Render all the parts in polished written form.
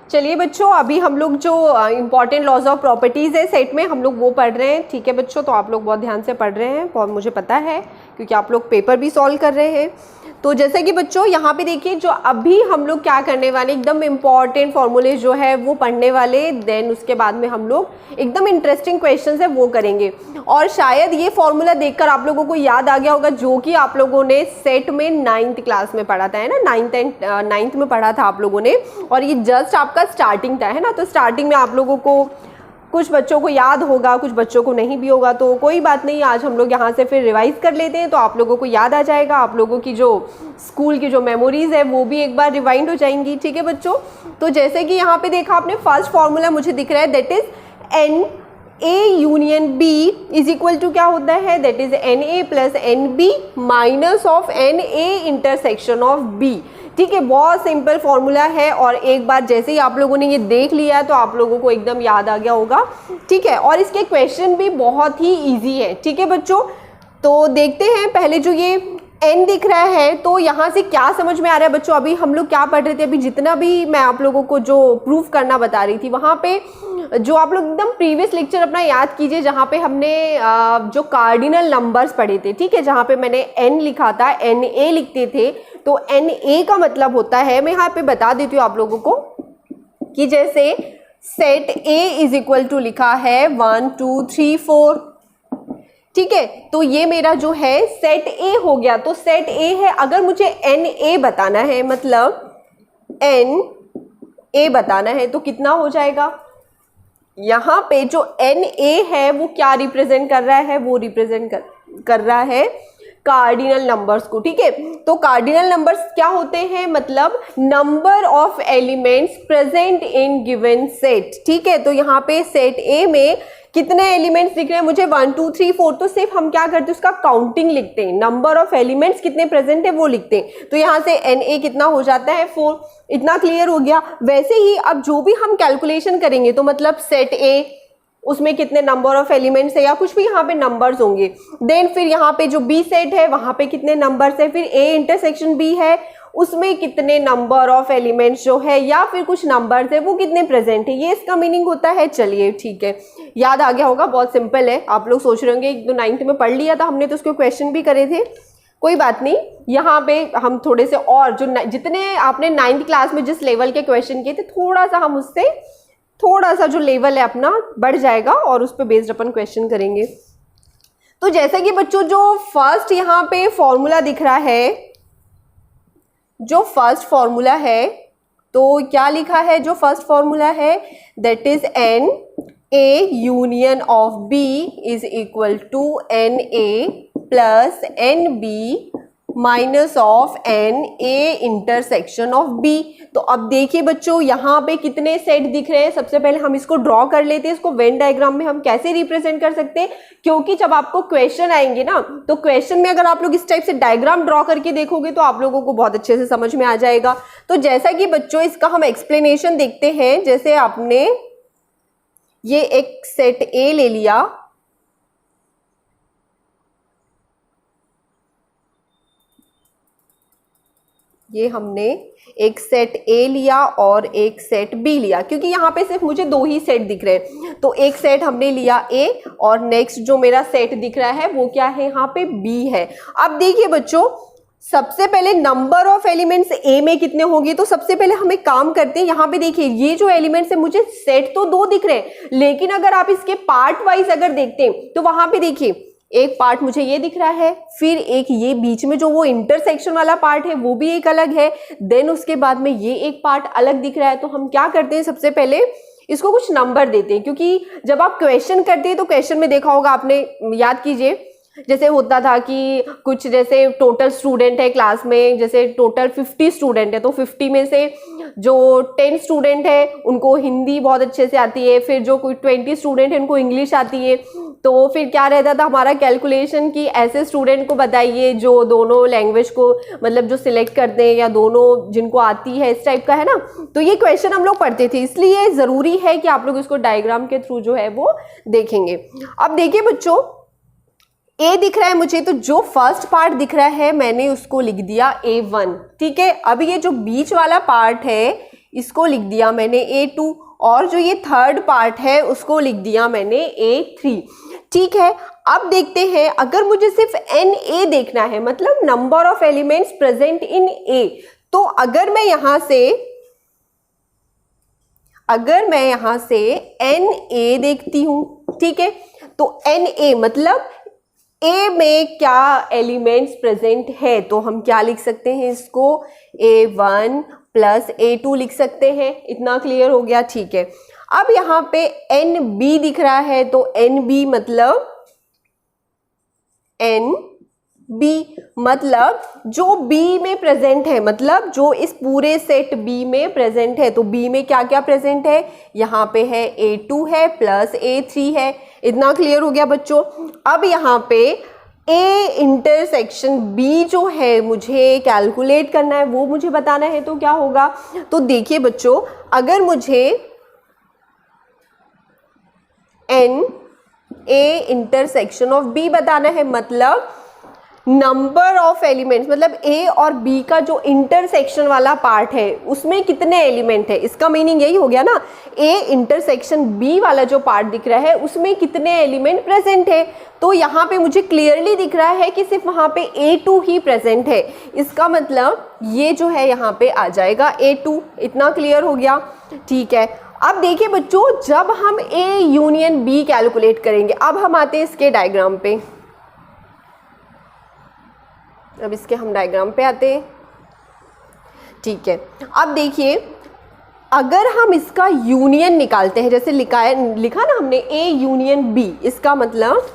चलिए बच्चों, अभी हम लोग जो इम्पॉर्टेंट लॉज ऑफ प्रॉपर्टीज़ है सेट में, हम लोग वो पढ़ रहे हैं। ठीक है बच्चों, तो आप लोग बहुत ध्यान से पढ़ रहे हैं और मुझे पता है क्योंकि आप लोग पेपर भी सॉल्व कर रहे हैं। तो जैसे कि बच्चों यहाँ पे देखिए, जो अभी हम लोग क्या करने वाले, एकदम इम्पॉर्टेंट फॉर्मूले जो है वो पढ़ने वाले, देन उसके बाद में हम लोग एकदम इंटरेस्टिंग क्वेश्चन है वो करेंगे। और शायद ये फॉर्मूला देखकर आप लोगों को याद आ गया होगा, जो कि आप लोगों ने सेट में 9th क्लास में पढ़ा था, है ना, 9th में पढ़ा था आप लोगों ने। और ये जस्ट आपका स्टार्टिंग था, है ना। तो स्टार्टिंग में आप लोगों को, कुछ बच्चों को याद होगा, कुछ बच्चों को नहीं भी होगा, तो कोई बात नहीं, आज हम लोग यहाँ से फिर रिवाइज कर लेते हैं, तो आप लोगों को याद आ जाएगा। आप लोगों की जो स्कूल की जो मेमोरीज है वो भी एक बार रिवाइंड हो जाएंगी। ठीक है बच्चों, तो जैसे कि यहाँ पे देखा आपने, फर्स्ट फॉर्मूला मुझे दिख रहा है, that is n A union B is equal to क्या होता है, that is n A plus n B minus of n A intersection of B. ठीक है, बहुत सिंपल फॉर्मूला है, और एक बार जैसे ही आप लोगों ने ये देख लिया तो आप लोगों को एकदम याद आ गया होगा। ठीक है, और इसके क्वेश्चन भी बहुत ही इजी है। ठीक है बच्चों, तो देखते हैं पहले जो ये n दिख रहा है, तो यहाँ से क्या समझ में आ रहा है बच्चों। अभी हम लोग क्या पढ़ रहे थे, अभी जितना भी मैं आप लोगों को जो प्रूफ करना बता रही थी, वहाँ पे जो आप लोग एकदम प्रीवियस लेक्चर अपना याद कीजिए, जहाँ पे हमने जो कार्डिनल नंबर्स पढ़े थे। ठीक है, जहाँ पे मैंने n लिखा था, NA लिखते थे, तो NA का मतलब होता है, मैं यहाँ पे बता देती हूँ आप लोगों को, कि जैसे set A is equal to लिखा है 1 2 3 4। ठीक है, तो ये मेरा जो है सेट A हो गया। तो सेट A है, अगर मुझे NA बताना है, मतलब NA बताना है, तो कितना हो जाएगा। यहाँ पे जो NA है वो क्या रिप्रेजेंट कर रहा है, वो रिप्रेजेंट कर रहा है कार्डिनल नंबर्स को। ठीक है, तो कार्डिनल नंबर्स क्या होते हैं, मतलब number of elements present in given set. ठीक है, तो यहाँ पे सेट A में कितने एलिमेंट्स दिख रहे हैं मुझे, 1 2 3 4। तो सिर्फ हम क्या करते हैं, उसका काउंटिंग लिखते हैं, नंबर ऑफ एलिमेंट्स कितने प्रेजेंट है वो लिखते हैं। तो यहाँ से NA कितना हो जाता है, 4। इतना क्लियर हो गया। वैसे ही अब जो भी हम कैलकुलेशन करेंगे, तो मतलब सेट A, उसमें कितने नंबर ऑफ एलिमेंट्स है या कुछ भी यहाँ पे नंबर्स होंगे, देन फिर यहाँ पे जो B सेट है वहाँ पे कितने नंबर्स है, फिर A इंटरसेक्शन B है, उसमें कितने नंबर ऑफ एलिमेंट्स जो है या फिर कुछ नंबर्स है वो कितने प्रेजेंट है, ये इसका मीनिंग होता है। चलिए ठीक है, याद आ गया होगा, बहुत सिंपल है। आप लोग सोच रहे होंगे एक तो 9th में पढ़ लिया था हमने, तो उसके क्वेश्चन भी करे थे, कोई बात नहीं। यहाँ पे हम थोड़े से और जो जितने आपने 9th क्लास में जिस लेवल के क्वेश्चन किए थे, थोड़ा सा हम उससे थोड़ा सा जो लेवल है अपना बढ़ जाएगा और उस पर बेस्ड अपन क्वेश्चन करेंगे। तो जैसे कि बच्चों जो फर्स्ट यहाँ पे फॉर्मूला दिख रहा है, जो फर्स्ट फॉर्मूला है, तो क्या लिखा है, जो फर्स्ट फॉर्मूला है, that is n A union of B is equal to n A plus n B minus of n A intersection of B. तो अब देखिए बच्चों, यहाँ पे कितने सेट दिख रहे हैं। सबसे पहले हम इसको ड्रॉ कर लेते हैं। इसको वेन डायग्राम में हम कैसे रिप्रेजेंट कर सकते हैं, क्योंकि जब आपको क्वेश्चन आएंगे ना, तो क्वेश्चन में अगर आप लोग इस टाइप से डायग्राम ड्रॉ करके देखोगे तो आप लोगों को बहुत अच्छे से समझ में आ जाएगा। तो जैसा कि बच्चों इसका हम एक्सप्लेनेशन देखते हैं, जैसे आपने ये एक सेट ए ले लिया, ये हमने एक सेट A लिया और एक सेट B लिया, क्योंकि यहाँ पे सिर्फ मुझे 2 ही सेट दिख रहे हैं। तो एक सेट हमने लिया A, और नेक्स्ट जो मेरा सेट दिख रहा है वो क्या है, यहाँ पे B है। अब देखिए बच्चों, सबसे पहले नंबर ऑफ एलिमेंट्स A में कितने होंगे, तो सबसे पहले हम एक काम करते हैं। यहाँ पे देखिए, ये जो एलिमेंट्स है, मुझे सेट तो 2 दिख रहे हैं, लेकिन अगर आप इसके पार्ट वाइज अगर देखते हैं, तो वहां पे देखिए एक पार्ट मुझे ये दिख रहा है, फिर एक ये बीच में जो वो इंटरसेक्शन वाला पार्ट है वो भी एक अलग है, देन उसके बाद में ये एक पार्ट अलग दिख रहा है। तो हम क्या करते हैं, सबसे पहले इसको कुछ नंबर देते हैं, क्योंकि जब आप क्वेश्चन करते हैं तो क्वेश्चन में देखा होगा आपने, याद कीजिए, जैसे होता था कि कुछ जैसे टोटल स्टूडेंट है क्लास में, जैसे टोटल 50 स्टूडेंट है, तो 50 में से जो 10 स्टूडेंट है उनको हिंदी बहुत अच्छे से आती है, फिर जो कोई 20 स्टूडेंट है उनको इंग्लिश आती है। तो फिर क्या रहता था हमारा कैलकुलेशन, कि ऐसे स्टूडेंट को बताइए जो दोनों लैंग्वेज को मतलब जो सिलेक्ट करते हैं या दोनों जिनको आती है, इस टाइप का है ना। तो ये क्वेश्चन हम लोग पढ़ते थे, इसलिए ज़रूरी है कि आप लोग इसको डायग्राम के थ्रू जो है वो देखेंगे। अब देखिए बच्चों, ए दिख रहा है मुझे, तो जो फर्स्ट पार्ट दिख रहा है मैंने उसको लिख दिया A1। ठीक है, अब ये जो बीच वाला पार्ट है इसको लिख दिया मैंने A2, और जो ये थर्ड पार्ट है उसको लिख दिया मैंने A3। ठीक है, अब देखते हैं, अगर मुझे सिर्फ Na देखना है, मतलब number of elements present in A, तो अगर मैं यहां से Na देखती हूं, ठीक है, तो Na मतलब A में क्या एलिमेंट्स प्रेजेंट है, तो हम क्या लिख सकते हैं इसको, A1 प्लस A2 लिख सकते हैं। इतना क्लियर हो गया? ठीक है, अब यहाँ पे NB दिख रहा है, तो NB मतलब जो B में प्रेजेंट है, मतलब जो इस पूरे सेट B में प्रेजेंट है, तो B में क्या क्या प्रेजेंट है, यहाँ पे है A2 है प्लस A3 है। इतना क्लियर हो गया बच्चों? अब यहाँ पे A इंटरसेक्शन B जो है मुझे कैलकुलेट करना है, वो मुझे बताना है, तो क्या होगा? तो देखिए बच्चों, अगर मुझे NA इंटरसेक्शन ऑफ B बताना है, मतलब नंबर ऑफ एलिमेंट्स, मतलब A और B का जो इंटरसेक्शन वाला पार्ट है उसमें कितने एलिमेंट है, इसका मीनिंग यही हो गया ना। A इंटरसेक्शन B वाला जो पार्ट दिख रहा है उसमें कितने एलिमेंट प्रेजेंट है, तो यहाँ पे मुझे क्लियरली दिख रहा है कि सिर्फ वहाँ पे A2 ही प्रेजेंट है। इसका मतलब ये जो है यहाँ पे आ जाएगा A2। इतना क्लियर हो गया? ठीक है, अब देखिए बच्चों, जब हम A यूनियन B कैलकुलेट करेंगे, अब हम आते हैं इसके डायग्राम पे। अब इसके हम डायग्राम पे आते हैं। ठीक है, अब देखिए, अगर हम इसका यूनियन निकालते हैं, जैसे लिखा ना हमने A यूनियन B, इसका मतलब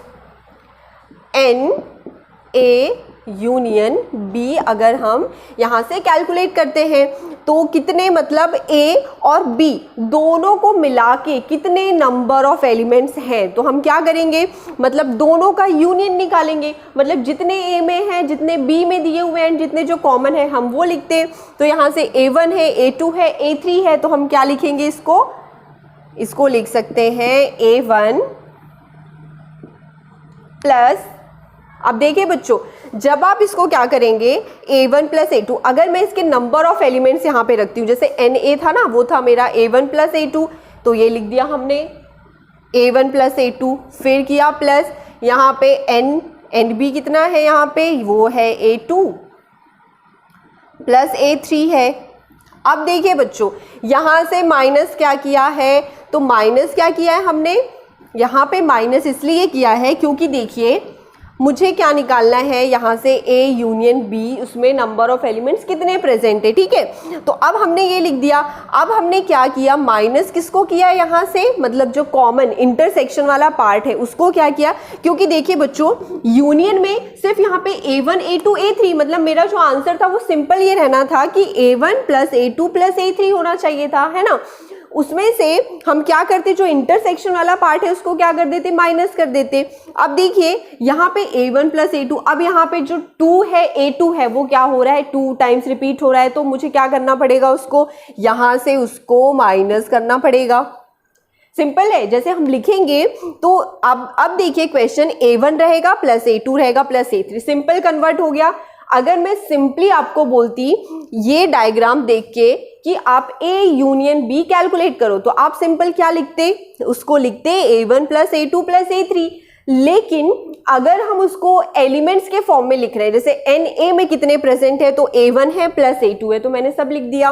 NA यूनियन B अगर हम यहाँ से कैलकुलेट करते हैं, तो कितने, मतलब A और B दोनों को मिला के कितने नंबर ऑफ एलिमेंट्स हैं, तो हम क्या करेंगे, मतलब दोनों का यूनियन निकालेंगे, मतलब जितने A में है, जितने B में दिए हुए हैं, जितने जो कॉमन है हम वो लिखते हैं। तो यहाँ से A1 है, A2 है, A3 है, तो हम क्या लिखेंगे, इसको लिख सकते हैं A1 प्लस, अब देखिए बच्चों, जब आप इसको क्या करेंगे, A1 प्लस A2, अगर मैं इसके नंबर ऑफ एलिमेंट्स यहाँ पे रखती हूँ, जैसे NA था ना, वो था मेरा A1 प्लस A2, तो ये लिख दिया हमने A1 प्लस A2, फिर किया प्लस, यहाँ पे NB कितना है, यहाँ पे वो है A2 प्लस A3 है। अब देखिए बच्चों, यहाँ से माइनस क्या किया है, तो माइनस क्या किया है हमने, यहाँ पे माइनस इसलिए किया है क्योंकि देखिए मुझे क्या निकालना है, यहाँ से A यूनियन B, उसमें नंबर ऑफ एलिमेंट्स कितने प्रेजेंट है। ठीक है, तो अब हमने ये लिख दिया। अब हमने क्या किया, माइनस किसको किया यहाँ से, मतलब जो कॉमन इंटरसेक्शन वाला पार्ट है उसको क्या किया, क्योंकि देखिए बच्चों, यूनियन में सिर्फ यहाँ पे A1 A2 A3, मतलब मेरा जो आंसर था वो सिंपल ये रहना था कि A1 plus A2 plus A3 होना चाहिए था, है ना। उसमें से हम क्या करते, जो इंटरसेक्शन वाला पार्ट है उसको क्या कर देते, माइनस कर देते। अब देखिए यहाँ पे A1 प्लस A2, अब यहाँ पे जो 2 है, A2 है, वो क्या हो रहा है, 2 टाइम्स रिपीट हो रहा है, तो मुझे क्या करना पड़ेगा, उसको यहाँ से उसको माइनस करना पड़ेगा। सिंपल है, जैसे हम लिखेंगे तो अब देखिए क्वेश्चन A1 रहेगा प्लस A2 रहेगा प्लस A3, सिंपल कन्वर्ट हो गया। अगर मैं सिंपली आपको बोलती ये डायग्राम देख के कि आप A यूनियन B कैलकुलेट करो, तो आप सिंपल क्या लिखते, उसको लिखते A1 plus A2 plus A3। लेकिन अगर हम उसको एलिमेंट्स के फॉर्म में लिख रहे हैं, जैसे NA में कितने प्रेजेंट है, तो A1 है प्लस A2 है, तो मैंने सब लिख दिया।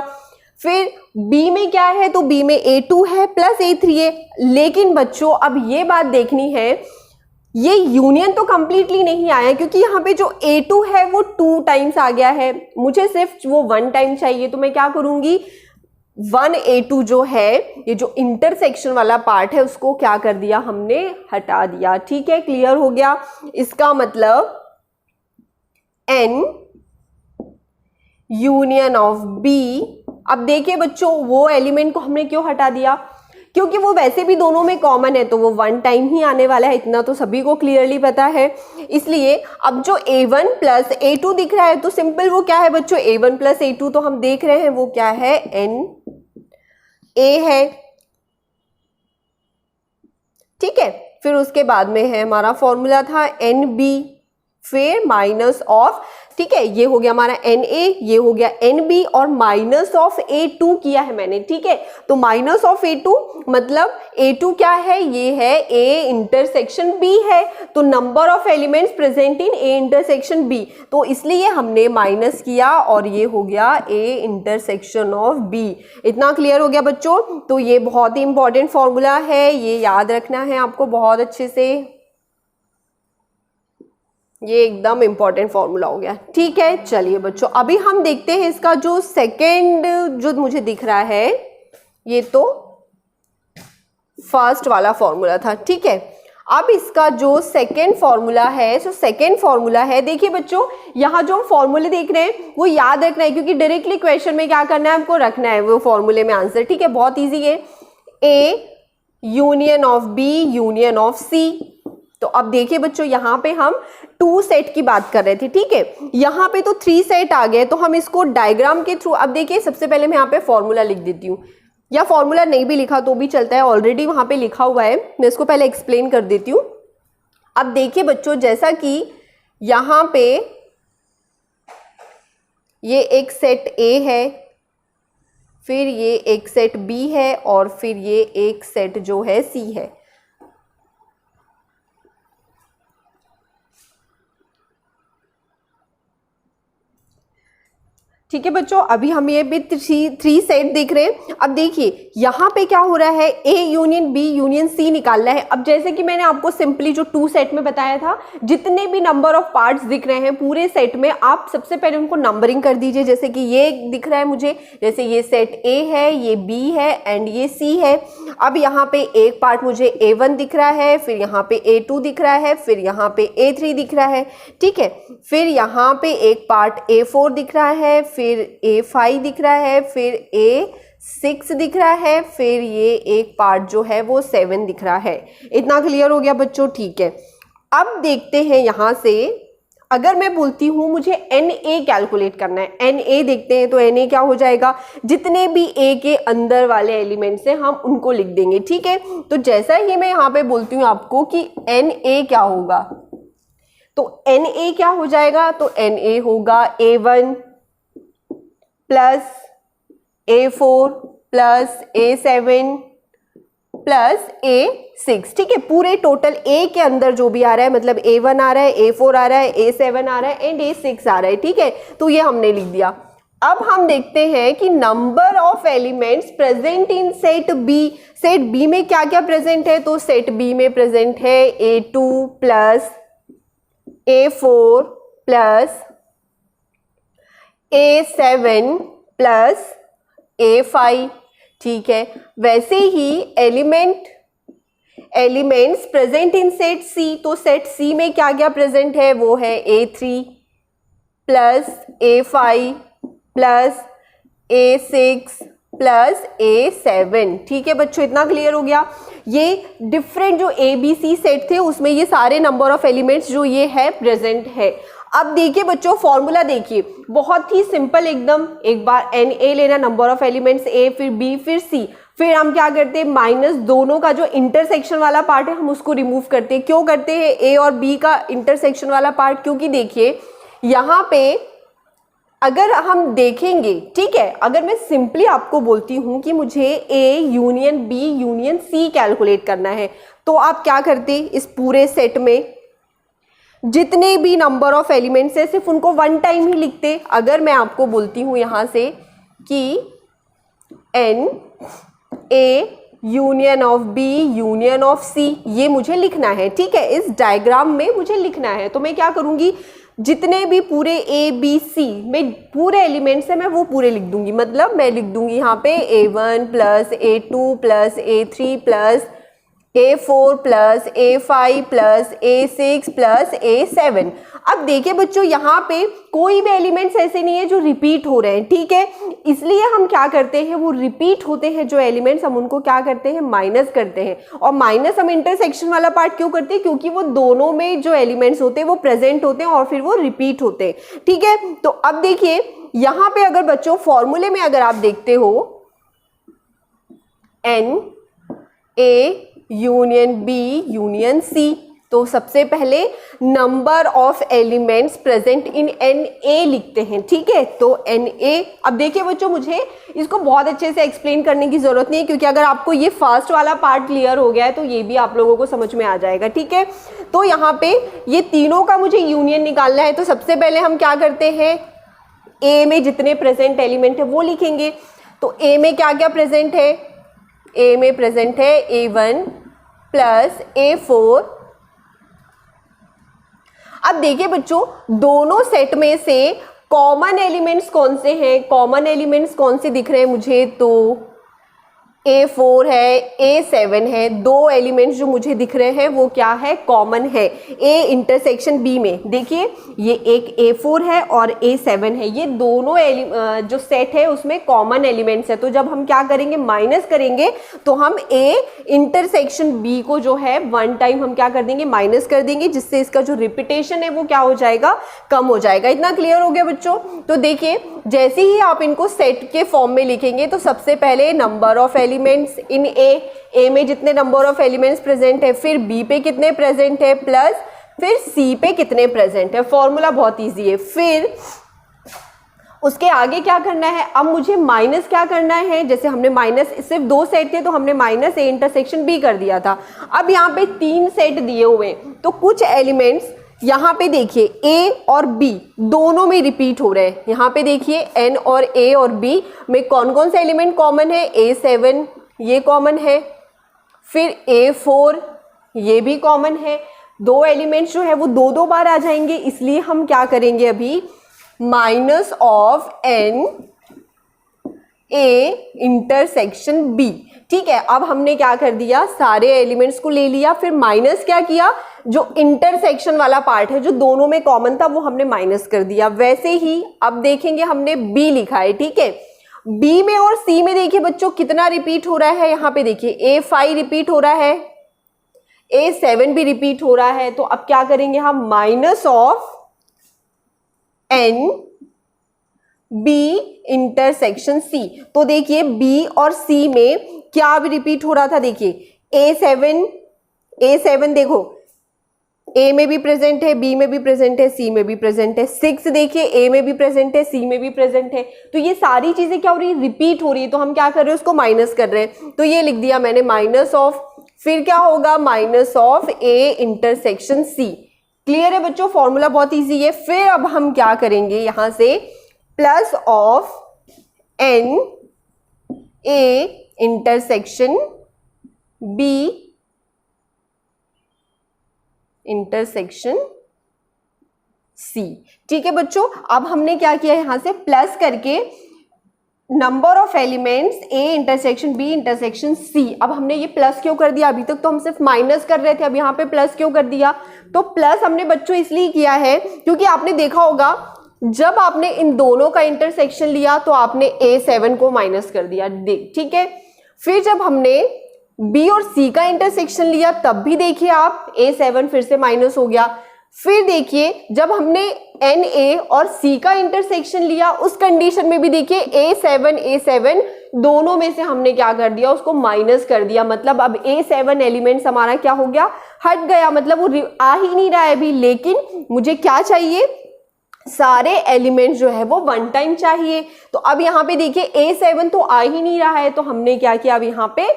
फिर B में क्या है, तो B में A2 है प्लस A3 है। लेकिन बच्चों अब ये बात देखनी है, ये यूनियन तो कंप्लीटली नहीं आया, क्योंकि यहाँ पे जो A2 है वो 2 टाइम्स आ गया है, मुझे सिर्फ वो 1 टाइम चाहिए। तो मैं क्या करूंगी, 1 A2 जो है, ये जो इंटरसेक्शन वाला पार्ट है उसको क्या कर दिया हमने, हटा दिया। ठीक है, क्लियर हो गया। इसका मतलब N यूनियन ऑफ B। अब देखिए बच्चों, वो एलिमेंट को हमने क्यों हटा दिया, क्योंकि वो वैसे भी दोनों में कॉमन है, तो वो 1 टाइम ही आने वाला है, इतना तो सभी को क्लियरली पता है। इसलिए अब जो A1 प्लस A2 दिख रहा है, तो सिंपल वो क्या है बच्चों, A1 प्लस A2 तो हम देख रहे हैं वो क्या है, NA है। ठीक है, फिर उसके बाद में है हमारा फॉर्मूला था NB, फिर माइनस ऑफ, ठीक है, ये हो गया हमारा Na, ये हो गया Nb और माइनस ऑफ A2 किया है मैंने, ठीक है। तो माइनस ऑफ A2 मतलब A2 क्या है, ये है A इंटरसेक्शन B है, तो number of elements present in A intersection B, तो इसलिए हमने माइनस किया और ये हो गया A इंटरसेक्शन ऑफ B। इतना क्लियर हो गया बच्चों। तो ये बहुत ही इंपॉर्टेंट फॉर्मूला है, ये याद रखना है आपको बहुत अच्छे से, ये एकदम इंपॉर्टेंट फॉर्मूला हो गया, ठीक है। चलिए बच्चों, अभी हम देखते हैं इसका जो सेकंड जो मुझे दिख रहा है, ये तो फर्स्ट वाला फॉर्मूला था, ठीक है। अब इसका जो सेकंड फॉर्मूला है, जो सेकंड फॉर्मूला है, देखिए बच्चों यहाँ जो हम फॉर्मूले देख रहे हैं वो याद रखना है, क्योंकि डायरेक्टली क्वेश्चन में क्या करना है हमको, रखना है वो फॉर्मूले में आंसर, ठीक है। बहुत ईजी है, A union of B union of C। तो अब देखिए बच्चों यहाँ पे हम 2 सेट की बात कर रहे थे, ठीक है, यहाँ पे तो 3 सेट आ गए, तो हम इसको डायग्राम के थ्रू, अब देखिए सबसे पहले मैं यहाँ पे फॉर्मूला लिख देती हूँ, या फॉर्मूला नहीं भी लिखा तो भी चलता है, ऑलरेडी वहाँ पे लिखा हुआ है, मैं इसको पहले एक्सप्लेन कर देती हूँ। अब देखिए बच्चों, जैसा कि यहाँ पे ये एक सेट A है, फिर ये एक सेट B है और फिर ये एक सेट जो है C है। ठीक है बच्चों, अभी हम ये भी 3 सेट देख रहे हैं। अब देखिए यहाँ पे क्या हो रहा है, A union B union C निकालना है। अब जैसे कि मैंने आपको सिंपली जो 2 सेट में बताया था, जितने भी नंबर ऑफ पार्ट्स दिख रहे हैं पूरे सेट में, आप सबसे पहले उनको नंबरिंग कर दीजिए। जैसे कि ये दिख रहा है मुझे, जैसे ये सेट A है, ये B है एंड ये C है। अब यहाँ पे एक पार्ट मुझे A1 दिख रहा है, फिर यहाँ पे A2 दिख रहा है, फिर यहाँ पे A3 दिख रहा है, ठीक है। फिर यहाँ पे एक पार्ट A4 दिख रहा है, फिर A5 दिख रहा है, फिर A6 दिख रहा है, फिर ये एक पार्ट जो है वो 7 दिख रहा है। इतना क्लियर हो गया बच्चों, ठीक है। अब देखते हैं यहाँ से, अगर मैं बोलती हूँ मुझे Na कैलकुलेट करना है, Na देखते हैं, तो Na क्या हो जाएगा, जितने भी A के अंदर वाले एलिमेंट्स हैं हम उनको लिख देंगे, ठीक है। तो जैसा ही मैं यहाँ पे बोलती हूँ आपको कि Na क्या होगा, तो Na क्या हो जाएगा, तो Na होगा A1 plus A4 plus A7 plus A6, ठीक है। पूरे टोटल A के अंदर जो भी आ रहा है, मतलब A1 आ रहा है, A4 आ रहा है, A7 आ रहा है एंड A6 आ रहा है, ठीक है। तो ये हमने लिख दिया। अब हम देखते हैं कि number of elements present in set B, set B में क्या क्या प्रेजेंट है, तो सेट B में प्रेजेंट है A2 plus A4 plus A7 plus A5, ठीक है। वैसे ही elements present in set C, तो सेट C में क्या क्या प्रेजेंट है, वो है A3 plus A5 plus A6 plus A7, ठीक है बच्चों। इतना क्लियर हो गया। ये डिफरेंट जो ABC सेट थे उसमें ये सारे नंबर ऑफ एलिमेंट्स जो ये है प्रेजेंट है। अब देखिए बच्चों, फॉर्मूला देखिए, बहुत ही सिंपल एकदम। एक बार Na लेना, नंबर ऑफ एलिमेंट्स A, फिर B, फिर C, फिर हम क्या करते हैं, माइनस दोनों का जो इंटरसेक्शन वाला पार्ट है हम उसको रिमूव करते हैं। क्यों करते हैं A और B का इंटरसेक्शन वाला पार्ट, क्योंकि देखिए यहाँ पे अगर हम देखेंगे, ठीक है, अगर मैं सिंपली आपको बोलती हूँ कि मुझे A union B union C calculate करना है, तो आप क्या करते, इस पूरे सेट में जितने भी नंबर ऑफ एलिमेंट्स है सिर्फ उनको 1 टाइम ही लिखते। अगर मैं आपको बोलती हूँ यहाँ से कि Na union of B union of C, ये मुझे लिखना है, ठीक है, इस डायग्राम में मुझे लिखना है, तो मैं क्या करूँगी, जितने भी पूरे A B C में पूरे एलिमेंट्स हैं मैं वो पूरे लिख दूंगी। मतलब मैं लिख दूंगी यहाँ पे A1 plus A2 plus A3 plus A4 plus A5 plus A6 plus A7। अब देखिए बच्चों, यहाँ पे कोई भी एलिमेंट्स ऐसे नहीं है जो रिपीट हो रहे हैं, ठीक है, इसलिए हम क्या करते हैं, वो रिपीट होते हैं जो एलिमेंट्स हम उनको क्या करते हैं, माइनस करते हैं। और माइनस हम इंटरसेक्शन वाला पार्ट क्यों करते हैं, क्योंकि वो दोनों में जो एलिमेंट्स होते हैं वो प्रेजेंट होते हैं और फिर वो रिपीट होते हैं, ठीक है। तो अब देखिए यहाँ पे अगर बच्चों फॉर्मूले में अगर आप देखते हो Na union B union C, तो सबसे पहले number of elements present in Na लिखते हैं, ठीक है। तो Na, अब देखिए बच्चों, मुझे इसको बहुत अच्छे से एक्सप्लेन करने की जरूरत नहीं है, क्योंकि अगर आपको ये फर्स्ट वाला पार्ट क्लियर हो गया है तो ये भी आप लोगों को समझ में आ जाएगा, ठीक है। तो यहाँ पे ये तीनों का मुझे यूनियन निकालना है, तो सबसे पहले हम क्या करते हैं, A में जितने प्रेजेंट एलिमेंट है वो लिखेंगे। तो A में क्या क्या प्रेजेंट है, A में प्रेजेंट है A1 प्लस A4। अब देखिए बच्चों, दोनों सेट में से कॉमन एलिमेंट्स कौन से हैं, कॉमन एलिमेंट्स कौन से दिख रहे हैं मुझे, तो A4 है, A7 है। दो एलिमेंट्स जो मुझे दिख रहे हैं वो क्या है, कॉमन है। A इंटरसेक्शन B में देखिए, ये एक A4 है और A7 है, ये दोनों जो सेट है उसमें कॉमन एलिमेंट्स है। तो जब हम क्या करेंगे, माइनस करेंगे, तो हम A इंटरसेक्शन B को जो है वन टाइम हम क्या कर देंगे, माइनस कर देंगे, जिससे इसका जो रिपीटेशन है वो क्या हो जाएगा, कम हो जाएगा। इतना क्लियर हो गया बच्चों। तो देखिए, जैसे ही आप इनको सेट के फॉर्म में लिखेंगे, तो सबसे पहले number of elements in A में जितने नंबर ऑफ एलिमेंट्स प्रेजेंट है, फिर B पे कितने प्रेजेंट है, प्लस फिर C पे कितने प्रेजेंट है। फॉर्मूला बहुत इजी है। फिर उसके आगे क्या करना है, अब मुझे माइनस क्या करना है, जैसे हमने माइनस सिर्फ दो सेट थे तो हमने माइनस A इंटरसेक्शन B कर दिया था। अब यहाँ पे तीन सेट दिए हुए हैं, तो कुछ एलिमेंट्स यहाँ पे देखिए A और B दोनों में रिपीट हो रहे हैं। यहाँ पे देखिए N और A और B में कौन कौन से एलिमेंट कॉमन है, A7 ये कॉमन है, फिर A4 ये भी कॉमन है। दो एलिमेंट्स जो है वो दो दो बार आ जाएंगे, इसलिए हम क्या करेंगे अभी, minus of N A intersection B, ठीक है। अब हमने क्या कर दिया, सारे एलिमेंट्स को ले लिया, फिर माइनस क्या किया, जो इंटरसेक्शन वाला पार्ट है जो दोनों में कॉमन था वो हमने माइनस कर दिया। वैसे ही अब देखेंगे, हमने B लिखा है, ठीक है। B में और C में देखिए बच्चों कितना रिपीट हो रहा है, यहाँ पे देखिए A5 रिपीट हो रहा है, A7 भी रिपीट हो रहा है। तो अब क्या करेंगे हम, minus of N B intersection C। तो देखिए B और C में क्या भी रिपीट हो रहा था, देखिए A7 देखो A में भी प्रेजेंट है, B में भी प्रेजेंट है, C में भी प्रेजेंट है। 6 देखिए A में भी प्रेजेंट है, C में भी प्रेजेंट है। तो ये सारी चीजें क्या हो रही है, रिपीट हो रही है। तो हम क्या कर रहे हैं, उसको माइनस कर रहे हैं। तो ये लिख दिया मैंने, माइनस ऑफ, फिर क्या होगा, minus of A intersection C। Clear है बच्चों, फॉर्मूला बहुत ईजी है। फिर अब हम क्या करेंगे, यहां से plus of N A intersection B intersection C, ठीक है बच्चों। अब हमने क्या किया, यहां से प्लस करके number of elements A intersection B intersection C। अब हमने ये प्लस क्यों कर दिया, अभी तक तो हम सिर्फ माइनस कर रहे थे, अब यहाँ पे प्लस क्यों कर दिया। तो प्लस हमने बच्चों इसलिए किया है क्योंकि आपने देखा होगा, जब आपने इन दोनों का इंटरसेक्शन लिया तो आपने A7 को माइनस कर दिया, ठीक है। फिर जब हमने B और C का इंटरसेक्शन लिया तब भी देखिए आप A7 फिर से माइनस हो गया। फिर देखिए जब हमने NA और C का इंटरसेक्शन लिया उस कंडीशन में भी देखिए A7 दोनों में से हमने क्या कर दिया, उसको माइनस कर दिया। मतलब अब A7 एलिमेंट्स हमारा क्या हो गया, हट गया, मतलब वो आ ही नहीं रहा है अभी। लेकिन मुझे क्या चाहिए, सारे एलिमेंट्स जो है वो वन टाइम चाहिए। तो अब यहाँ पे देखिए A7 तो आ ही नहीं रहा है, तो हमने क्या किया, अब यहाँ पे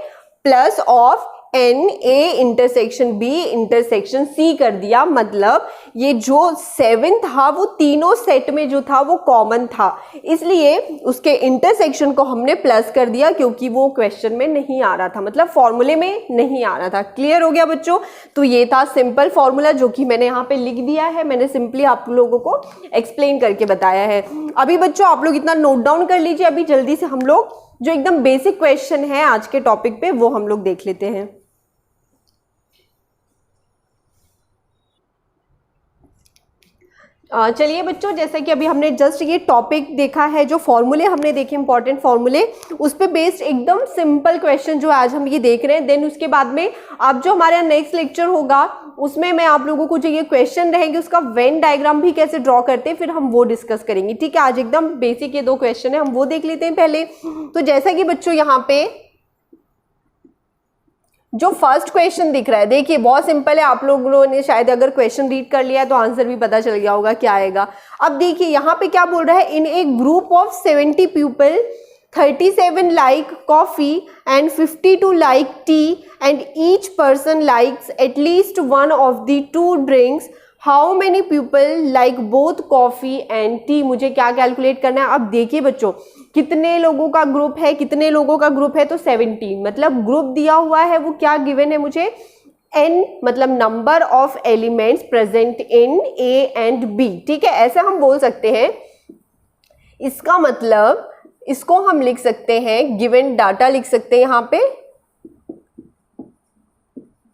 plus of N A intersection B intersection C कर दिया। मतलब ये जो 7 था वो तीनों सेट में जो था वो कॉमन था, इसलिए उसके इंटरसेक्शन को हमने प्लस कर दिया, क्योंकि वो क्वेश्चन में नहीं आ रहा था, मतलब फॉर्मूले में नहीं आ रहा था। क्लियर हो गया बच्चों। तो ये था सिंपल फॉर्मूला जो कि मैंने यहाँ पे लिख दिया है, मैंने सिंपली आप लोगों को एक्सप्लेन करके बताया है। अभी बच्चों आप लोग इतना नोट डाउन कर लीजिए, अभी जल्दी से हम लोग जो एकदम बेसिक क्वेश्चन है आज के टॉपिक पे वो हम लोग देख लेते हैं। चलिए बच्चों, जैसे कि अभी हमने जस्ट ये टॉपिक देखा है, जो फॉर्मूले हमने देखे इंपॉर्टेंट फॉर्मूले, उस पे बेस्ड एकदम सिंपल क्वेश्चन जो आज हम ये देख रहे हैं। देन उसके बाद में अब जो हमारे नेक्स्ट लेक्चर होगा उसमें मैं आप लोगों को जो ये क्वेश्चन रहेंगे उसका वेन डायग्राम भी कैसे ड्रॉ करते हैं फिर हम वो डिस्कस करेंगे, ठीक है। आज एकदम बेसिक ये दो क्वेश्चन है, हम वो देख लेते हैं पहले। तो जैसा कि बच्चों यहाँ पे जो फर्स्ट क्वेश्चन दिख रहा है, देखिए बहुत सिंपल है, आप लोगों ने शायद अगर क्वेश्चन रीड कर लिया है तो आंसर भी पता चल गया होगा क्या आएगा। अब देखिए यहाँ पे क्या बोल रहा है, in a group of 70 people 37 like coffee and 52 like tea and each person likes at least one of the two drinks. How many people like both coffee and tea? मुझे क्या कैलकुलेट करना है। अब देखिए बच्चों, कितने लोगों का ग्रुप है, कितने लोगों का ग्रुप है, तो 70, मतलब ग्रुप दिया हुआ है वो क्या गिवन है मुझे, n, मतलब number of elements present in A and B। ठीक है, ऐसे हम बोल सकते हैं। इसका मतलब इसको हम लिख सकते हैं, गिवन डाटा लिख सकते हैं यहाँ पे,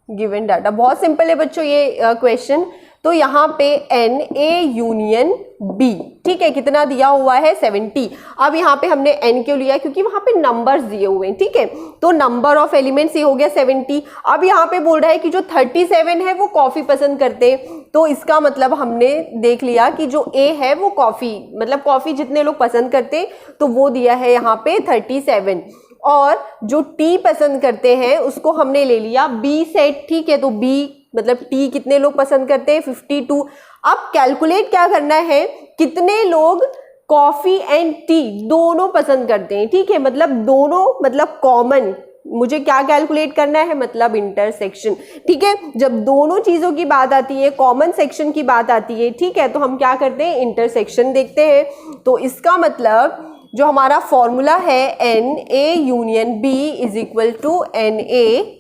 गिवन डाटा। बहुत सिंपल है बच्चों ये क्वेश्चन। तो यहाँ पे एन ए यूनियन बी, ठीक है, कितना दिया हुआ है 70। अब यहाँ पे हमने एन क्यों लिया, क्योंकि वहां पे नंबर्स दिए हुए हैं, ठीक है, तो नंबर ऑफ एलिमेंट्स ये हो गया 70। अब यहाँ पे बोल रहा है कि जो 37 है वो कॉफी पसंद करते हैं, तो इसका मतलब हमने देख लिया कि जो ए है वो कॉफी, मतलब कॉफी जितने लोग पसंद करते तो वो दिया है यहाँ पे 37, और जो टी पसंद करते हैं उसको हमने ले लिया बी सेट, ठीक है, तो बी मतलब टी कितने लोग पसंद करते हैं 52। अब कैलकुलेट क्या करना है, कितने लोग कॉफी एंड टी दोनों पसंद करते हैं, ठीक है, मतलब दोनों मतलब कॉमन, मुझे क्या कैलकुलेट करना है, मतलब इंटरसेक्शन। ठीक है, जब दोनों चीजों की बात आती है, कॉमन सेक्शन की बात आती है, ठीक है, तो हम क्या करते हैं, इंटरसेक्शन देखते हैं। तो इसका मतलब जो हमारा फॉर्मूला है n A union B is equal to n A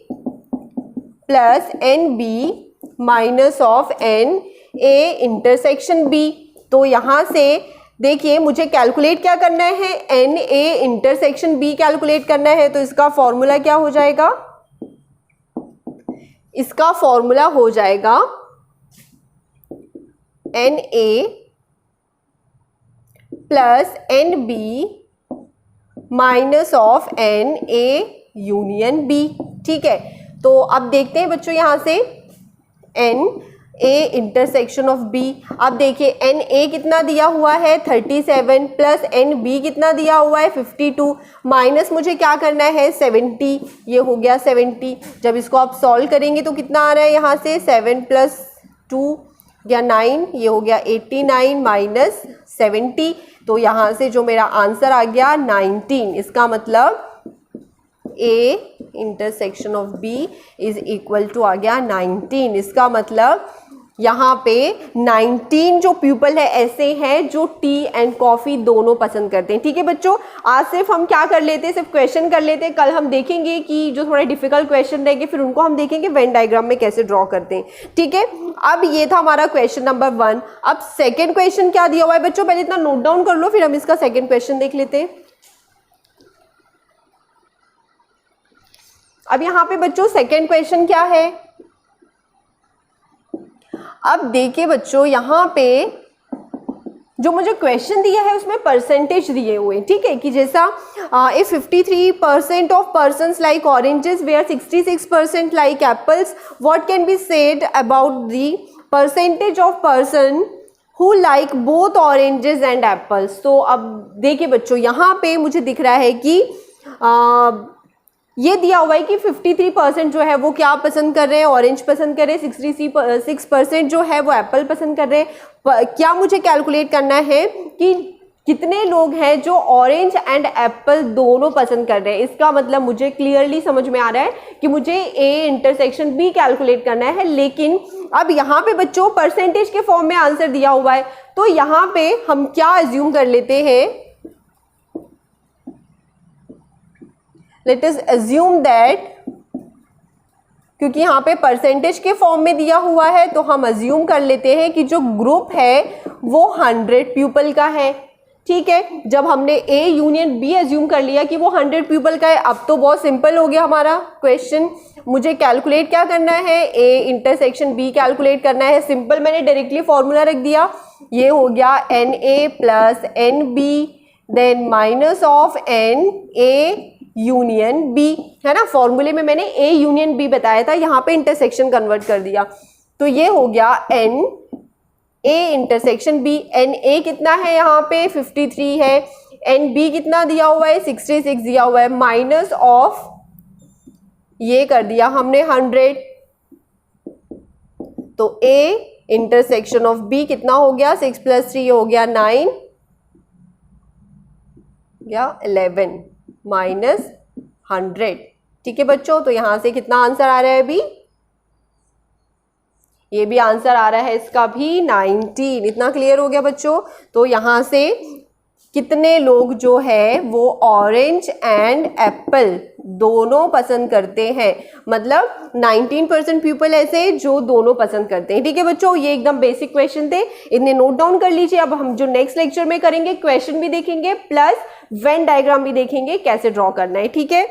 plus n B minus of n A intersection B. तो यहां से देखिए मुझे कैलकुलेट क्या करना है, n A intersection B calculate करना है। तो इसका फॉर्मूला क्या हो जाएगा, इसका फॉर्मूला हो जाएगा n A plus n B minus of n A union B. ठीक है, तो अब देखते हैं बच्चों यहां से n A intersection of B. अब देखिए एन ए कितना दिया हुआ है 37 प्लस एन बी कितना दिया हुआ है 52, माइनस मुझे क्या करना है 70, ये हो गया 70। जब इसको आप सॉल्व करेंगे तो कितना आ रहा है यहाँ से 7 प्लस 2 या 9, ये हो गया 89 माइनस 70। तो यहाँ से जो मेरा आंसर आ गया 19। इसका मतलब A intersection of B is equal to आ गया 19। इसका मतलब यहाँ पे 19 जो पीपल है ऐसे हैं जो टी एंड कॉफी दोनों पसंद करते हैं। ठीक है बच्चों, आज सिर्फ हम क्या कर लेते हैं, सिर्फ क्वेश्चन कर लेते हैं। कल हम देखेंगे कि जो थोड़े डिफिकल्ट क्वेश्चन रहेंगे फिर उनको हम देखेंगे वेन डायग्राम में कैसे ड्रॉ करते हैं। ठीक है, अब ये था हमारा क्वेश्चन नंबर 1। अब सेकेंड क्वेश्चन क्या दिया हुआ है बच्चों, पहले इतना नोट डाउन कर लो, फिर हम इसका सेकेंड क्वेश्चन देख लेते हैं। अब यहाँ पे बच्चों सेकेंड क्वेश्चन क्या है, अब देखिए बच्चों यहाँ पे जो मुझे क्वेश्चन दिया है उसमें परसेंटेज दिए हुए, ठीक है, कि जैसा if 53% of persons like oranges where 66% like apples, what can be said about the percentage of person who like both oranges and apples। तो अब देखिए बच्चों यहाँ पे मुझे दिख रहा है कि ये दिया हुआ है कि 53% जो है वो क्या पसंद कर रहे हैं, ऑरेंज पसंद कर रहे हैं, 66% जो है वो एप्पल पसंद कर रहे हैं। क्या मुझे कैलकुलेट करना है कि कितने लोग हैं जो ऑरेंज एंड एप्पल दोनों पसंद कर रहे हैं। इसका मतलब मुझे क्लियरली समझ में आ रहा है कि मुझे ए इंटरसेक्शन बी कैलकुलेट करना है, लेकिन अब यहाँ पे बच्चों परसेंटेज के फॉर्म में आंसर दिया हुआ है। तो यहाँ पे हम क्या अज्यूम कर लेते हैं, लेट अस अज्यूम दैट, क्योंकि यहाँ पे परसेंटेज के फॉर्म में दिया हुआ है तो हम अज्यूम कर लेते हैं कि जो ग्रुप है वो 100 पीपल का है। ठीक है, जब हमने ए यूनियन बी अज्यूम कर लिया कि वो 100 पीपल का है, अब तो बहुत सिंपल हो गया हमारा क्वेश्चन। मुझे कैलकुलेट क्या करना है, ए इंटरसेक्शन बी कैलकुलेट करना है। सिंपल, मैंने डायरेक्टली फॉर्मूला रख दिया, ये हो गया n A plus n B then minus of n A union B, है ना। फॉर्मूले में मैंने ए यूनियन बी बताया था, यहाँ पे इंटरसेक्शन कन्वर्ट कर दिया। तो ये हो गया n A intersection B. N A कितना है यहाँ पे 53 है, एन बी कितना दिया हुआ है 66 दिया हुआ है, माइनस ऑफ ये कर दिया हमने 100, तो A इंटरसेक्शन ऑफ B कितना हो गया, 6 + 3 हो गया 9 या 11 माइनस 100। ठीक है बच्चों, तो यहां से कितना आंसर आ रहा है अभी, ये भी आंसर आ रहा है इसका भी 19। इतना क्लियर हो गया बच्चों। तो यहां से कितने लोग जो है वो ऑरेंज एंड एप्पल दोनों पसंद करते हैं, मतलब 19% पीपल ऐसे जो दोनों पसंद करते हैं। ठीक है बच्चों, ये एकदम बेसिक क्वेश्चन थे, इन्हें नोट डाउन कर लीजिए। अब हम जो नेक्स्ट लेक्चर में करेंगे क्वेश्चन भी देखेंगे प्लस वेन डायग्राम भी देखेंगे कैसे ड्रॉ करना है। ठीक है।